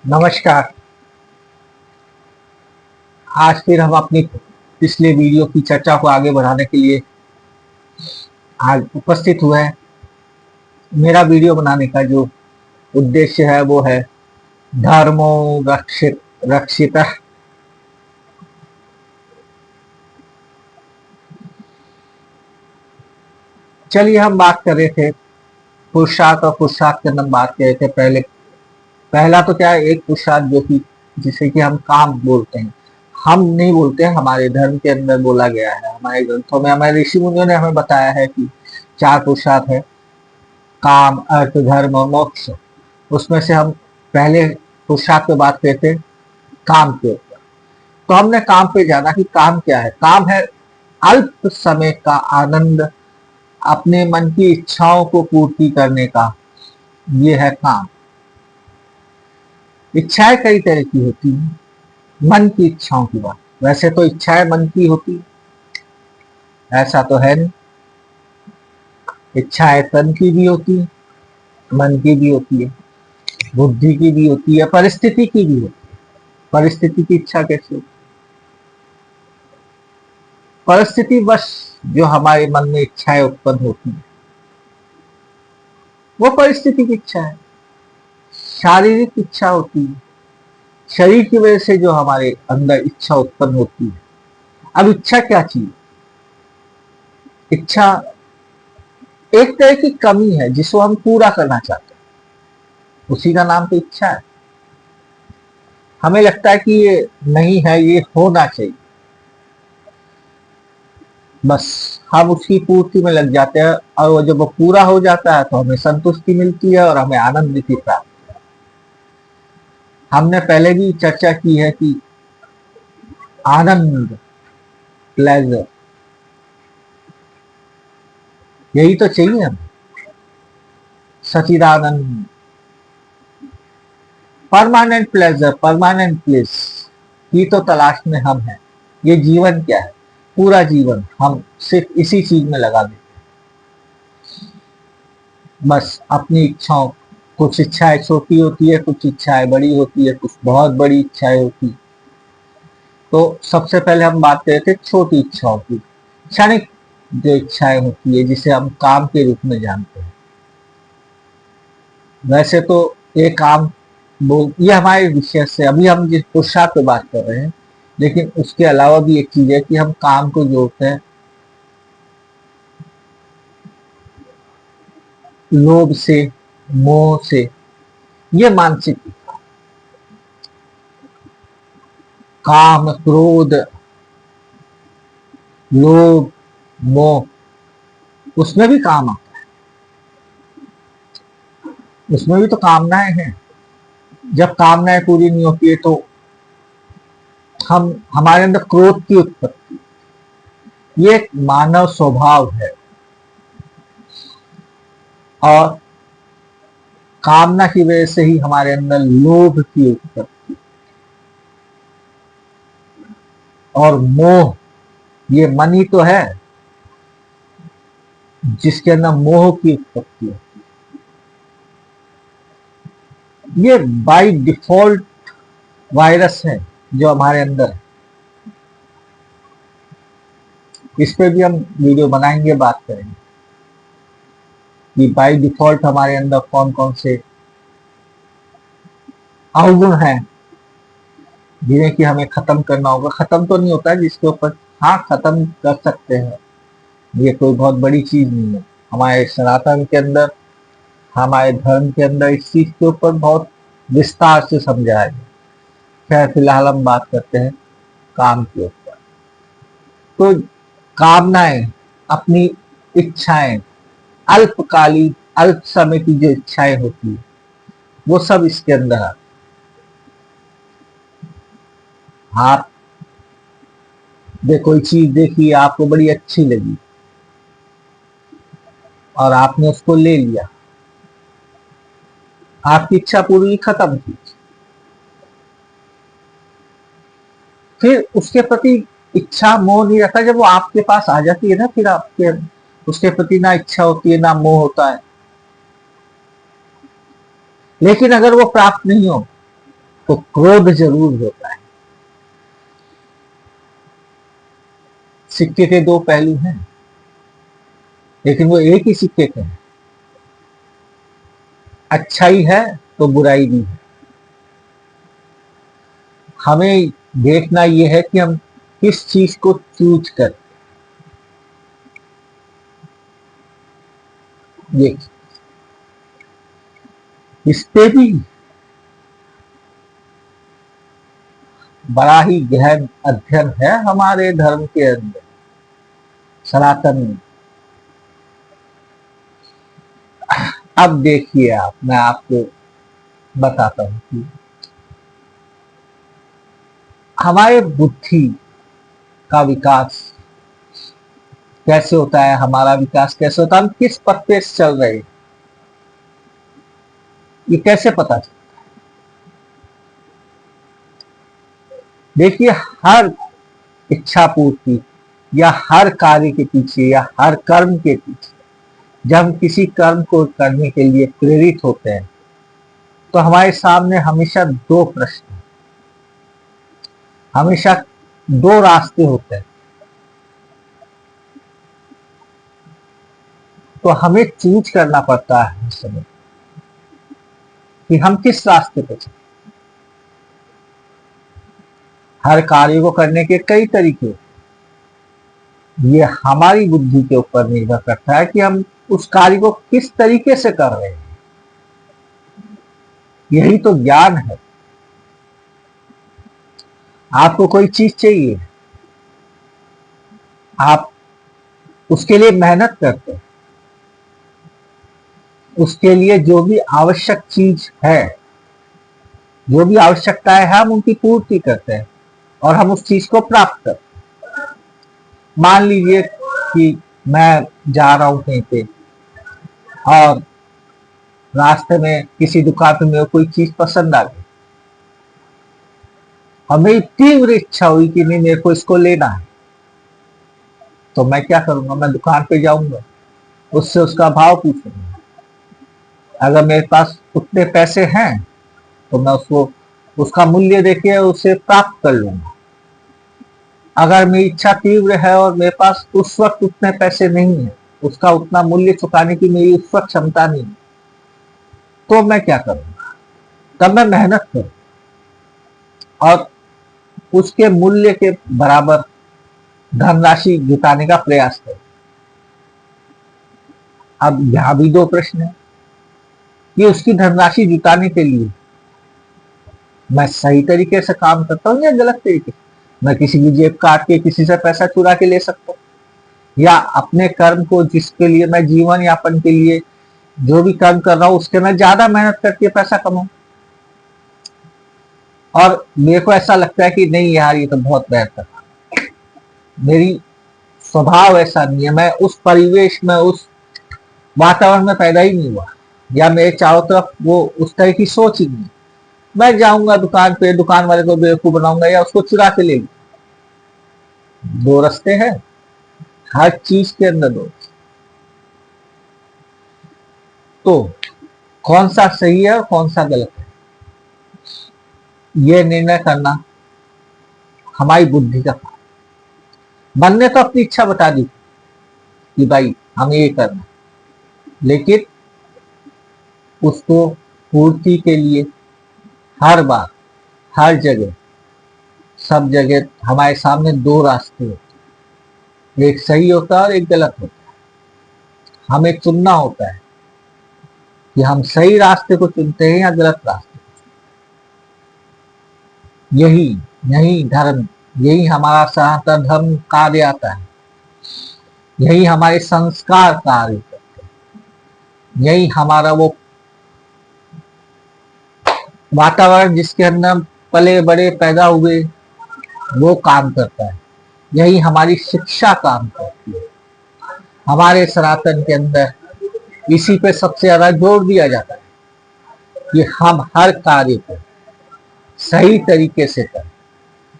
नमस्कार। आज फिर हम अपनी पिछले वीडियो की चर्चा को आगे बढ़ाने के लिए आज उपस्थित हुए हैं। मेरा वीडियो बनाने का जो उद्देश्य है वो है धर्मो रक्षित रक्षित। चलिए, हम बात कर रहे थे पुरुषार्थ और पुरुषार्थ के अंदर बात कर रहे थे। पहला तो क्या है, एक पुरुषार्थ जो कि जिसे कि हम काम बोलते हैं। हम नहीं बोलते हैं, हमारे धर्म के अंदर बोला गया है, हमारे ग्रंथों में, हमारे ऋषि मुनियों ने हमें बताया है कि चार पुरुषार्थ है: काम, अर्थ, धर्म और मोक्ष। उसमें से हम पहले पुरुषार्थ पे बात करते काम के ऊपर। तो हमने काम पे जाना कि काम क्या है। काम है अल्प समय का आनंद, अपने मन की इच्छाओं को पूर्ति करने का, ये है काम। इच्छाएं कई तरह की होती हैं। मन की इच्छाओं की बात, वैसे तो इच्छाएं मन की होती, ऐसा तो है नहीं। इच्छाएं तन की भी होती है, मन की भी होती है, बुद्धि की भी होती है, परिस्थिति की भी होती है। परिस्थिति की इच्छा कैसे होती? परिस्थिति बस जो हमारे मन में इच्छाएं उत्पन्न होती है वो परिस्थिति की इच्छा है। शारीरिक इच्छा होती है, शरीर की वजह से जो हमारे अंदर इच्छा उत्पन्न होती है। अब इच्छा क्या चीज? इच्छा एक तरह की कमी है जिसको हम पूरा करना चाहते हैं, उसी का नाम तो इच्छा है। हमें लगता है कि ये नहीं है, ये होना चाहिए, बस हम उसकी पूर्ति में लग जाते हैं। और वो जब वो पूरा हो जाता है तो हमें संतुष्टि मिलती है और हमें आनंद भी प्राप्त। हमने पहले भी चर्चा की है कि आनंद, प्लेजर, यही तो चाहिए हमें। सचिदानंद, परमानेंट प्लेजर, परमानेंट प्लेस की तो तलाश में हम हैं। ये जीवन क्या है? पूरा जीवन हम सिर्फ इसी चीज में लगा देते, बस अपनी इच्छाओं। कुछ इच्छाएं छोटी होती है, कुछ इच्छाएं बड़ी होती है, कुछ बहुत बड़ी इच्छाएं होती है। तो सबसे पहले हम बात करते हैं छोटी इच्छाओं की, क्षणिक जो इच्छाएं होती है, जिसे हम काम के रूप में जानते हैं। वैसे तो ये काम ये हमारे विषय से, अभी हम जिस पुरुषार्थ पे बात कर रहे हैं, लेकिन उसके अलावा भी एक चीज है कि हम काम को जोड़ते हैं लोभ से, मोह से। ये मानसिक काम, क्रोध, लोभ, मोह, उसमें भी काम आता है, उसमें भी तो कामनाएं हैं। जब कामनाएं पूरी नहीं होती है तो हम हमारे अंदर क्रोध की उत्पत्ति, ये एक मानव स्वभाव है। और कामना की वजह से ही हमारे अंदर लोभ की उत्पत्ति और मोह, ये मन ही तो है जिसके अंदर मोह की उत्पत्ति है। ये बाय डिफॉल्ट वायरस है जो हमारे अंदर है। इस पे भी हम वीडियो बनाएंगे, बात करेंगे कि बाय डिफॉल्ट हमारे अंदर कौन कौन से अवगुण हैं जिन्हें कि हमें खत्म करना होगा। खत्म तो नहीं होता है जिसके ऊपर, हाँ खत्म कर सकते हैं, ये कोई बहुत बड़ी चीज नहीं है। हमारे सनातन के अंदर, हमारे धर्म के अंदर इस चीज के ऊपर बहुत विस्तार से समझाया गया। खैर, फिलहाल हम बात करते हैं काम के ऊपर। तो कामनाएं, अपनी इच्छाएं, अल्पकालीन, अल्प समय की जो इच्छाएं होती है, वो सब इसके अंदर आती। आप कोई चीज देखी, आपको बड़ी अच्छी लगी और आपने उसको ले लिया, आपकी इच्छा पूरी खत्म थी। फिर उसके प्रति इच्छा, मोह नहीं रखा। जब वो आपके पास आ जाती है ना, फिर आपके उसके प्रति ना इच्छा होती है ना मोह होता है। लेकिन अगर वो प्राप्त नहीं हो तो क्रोध जरूर होता है। सिक्के के दो पहलू हैं, लेकिन वो एक ही सिक्के के हैं। अच्छाई है तो बुराई भी है। हमें देखना यह है कि हम किस चीज को चूज कर। देखिए, इस पे भी बड़ा ही गहन अध्ययन है हमारे धर्म के अंदर, सनातन में। अब देखिए आप, मैं आपको बताता हूं कि हमारे बुद्धि का विकास कैसे होता है, हमारा विकास कैसे होता है, हम किस पथ पे चल रहे हैं, ये कैसे पता चलता। देखिए, हर इच्छा पूर्ति या हर कार्य के पीछे या हर कर्म के पीछे, जब हम किसी कर्म को करने के लिए प्रेरित होते हैं, तो हमारे सामने हमेशा दो प्रश्न, हमेशा दो रास्ते होते हैं। तो हमें चूज करना पड़ता है उस समय कि हम किस रास्ते पे चलें। हर कार्य को करने के कई तरीके, ये हमारी बुद्धि के ऊपर निर्भर करता है कि हम उस कार्य को किस तरीके से कर रहे हैं। यही तो ज्ञान है। आपको कोई चीज चाहिए, आप उसके लिए मेहनत करते हैं, उसके लिए जो भी आवश्यक चीज है, जो भी आवश्यकताएं हैं, हम उनकी पूर्ति करते हैं और हम उस चीज को प्राप्त करते हैं। मान लीजिए कि मैं जा रहा हूं कहीं पे और रास्ते में किसी दुकान पे मेरे को कोई चीज पसंद आ गई और मेरी तीव्र इच्छा हुई कि नहीं, मेरे को इसको लेना है। तो मैं क्या करूंगा, मैं दुकान पे जाऊंगा, उससे उसका भाव पूछूंगा। अगर मेरे पास उतने पैसे हैं तो मैं उसको उसका मूल्य देके उसे प्राप्त कर लूंगा। अगर मेरी इच्छा तीव्र है और मेरे पास उस वक्त उतने पैसे नहीं है, उसका उतना मूल्य चुकाने की मेरी उस वक्त क्षमता नहीं है, तो मैं क्या करूंगा, तब मैं मेहनत करूं और उसके मूल्य के बराबर धनराशि जुटाने का प्रयास करूं। अब यहां भी दो प्रश्न है कि उसकी धनराशि जुटाने के लिए मैं सही तरीके से काम करता हूं या गलत तरीके से। मैं किसी की जेब काट के किसी से पैसा चुरा के ले सकता हूं, या अपने कर्म को, जिसके लिए मैं जीवन यापन के लिए जो भी कर्म कर रहा हूं, उसके मैं ज्यादा मेहनत करके पैसा कमाऊं। और मेरे को ऐसा लगता है कि नहीं यार, ये तो बहुत बेहतर, मेरी स्वभाव ऐसा नहीं है, मैं उस परिवेश में, उस वातावरण में पैदा ही नहीं हुआ, या मेरे चारों तरफ वो उस तरह की सोच ही नहीं। मैं जाऊंगा दुकान पे, दुकान वाले को बेवकूफ बनाऊंगा या उसको चुरा के ले लूंगा। दो रास्ते हैं हर चीज के अंदर, दो। तो कौन सा सही है और कौन सा गलत है, यह निर्णय करना हमारी बुद्धि का काम। मन ने तो अपनी इच्छा बता दी कि भाई हमें ये करना, लेकिन उसको पूर्ति के लिए हर बार, हर जगह, सब जगह हमारे सामने दो रास्ते होते हैं, एक सही होता है और एक गलत होता है। हमें चुनना होता है कि हम सही रास्ते को चुनते हैं या गलत रास्ते। यही यही धर्म, यही हमारा सनातन धर्म कार्य आता है, यही हमारे संस्कार कार्य करते हैं, यही हमारा वो वातावरण जिसके अंदर हम पले बड़े पैदा हुए वो काम करता है, यही हमारी शिक्षा काम करती है। हमारे सनातन के अंदर इसी पे सबसे ज्यादा जोर दिया जाता है कि हम हर कार्य को सही तरीके से करें।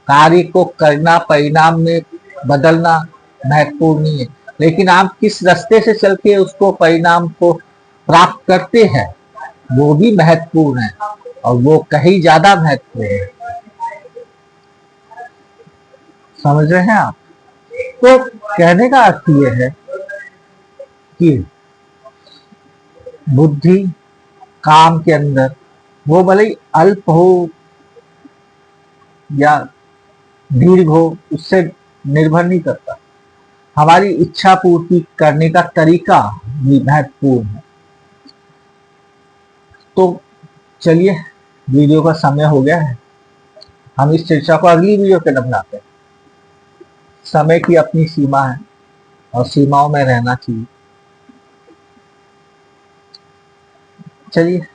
कार्य को करना, परिणाम में बदलना महत्वपूर्ण नहीं है, लेकिन आप किस रास्ते से चल के उसको, परिणाम को प्राप्त करते हैं, वो भी महत्वपूर्ण है। और वो कहीं ज्यादा महत्वपूर्ण है। समझ रहे हैं आप? तो कहने का अर्थ ये है कि बुद्धि काम के अंदर वो भले ही अल्प हो या दीर्घ हो, उससे निर्भर नहीं करता। हमारी इच्छा पूर्ति करने का तरीका भी महत्वपूर्ण है। तो चलिए, वीडियो का समय हो गया है, हम इस चर्चा को अगली वीडियो के अंदर बनाते हैं। समय की अपनी सीमा है और सीमाओं में रहना चाहिए। चलिए,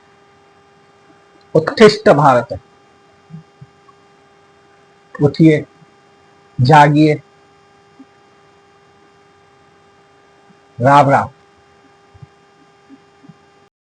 उत्कृष्ट भारत, उठिए, जागिए, राम राम।